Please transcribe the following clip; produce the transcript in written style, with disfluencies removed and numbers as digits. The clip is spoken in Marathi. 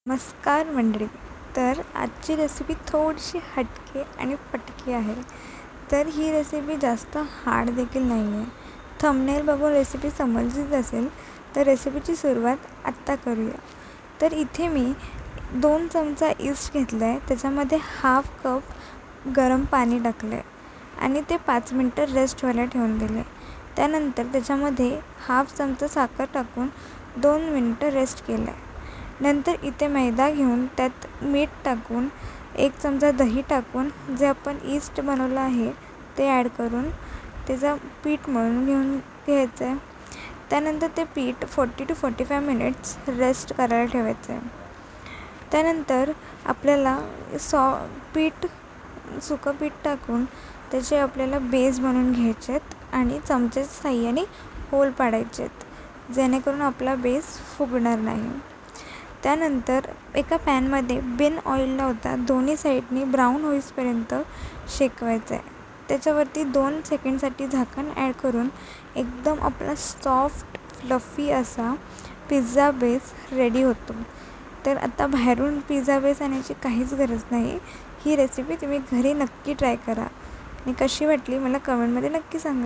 नमस्कार मंडळी. तर आजची रेसिपी थोडीशी हटके आणि फटके आहे. तर ही रेसिपी जास्त हार्ड देखील नाही आहे. थंबनेल बघून रेसिपी समजलीच असेल. तर रेसिपीची सुरुवात आत्ता करूया. तर इथे मी 2 चमचा ईस्ट घेतलं आहे. त्याच्यामध्ये हाफ कप गरम पाणी टाकलं आहे आणि ते 5 मिनटं रेस्ट व्हायला ठेवून दिले. त्यानंतर त्याच्यामध्ये हाफ चमचा साखर टाकून 2 मिनटं रेस्ट केलं आहे. नंतर इथे मैदा घेऊन त्यात मीठ टाकून 1 चमचा दही टाकून जे आपण ईस्ट बनवलं आहे ते ॲड करून त्याचं पीठ मळून घ्यायचं आहे. त्यानंतर ते पीठ 40 to 45 मिनिट्स रेस्ट करायला ठेवायचं आहे. त्यानंतर आपल्याला सुकं पीठ टाकून त्याचे आपल्याला बेस बनवून घ्यायचे आहेत आणि चमच्याच्या साहाय्याने होल पाडायचे आहेत, जेणेकरून आपला बेस फुगणार नाही. त्यानंतर एका पॅनमध्ये बिन ऑइल लावता दोन्ही साईडनी ब्राऊन होईपर्यंत शेकवायचं आहे. त्याच्यावरती 2 सेकंडसाठी झाकण ॲड करून एकदम आपला सॉफ्ट फ्लफी असा पिझ्झा बेस रेडी होतो. तर आता बाहेरून पिझ्झा बेस आणायची काहीच गरज नाही. ही रेसिपी तुम्ही घरी नक्की ट्राय करा आणि कशी वाटली मला कमेंटमध्ये नक्की सांगा.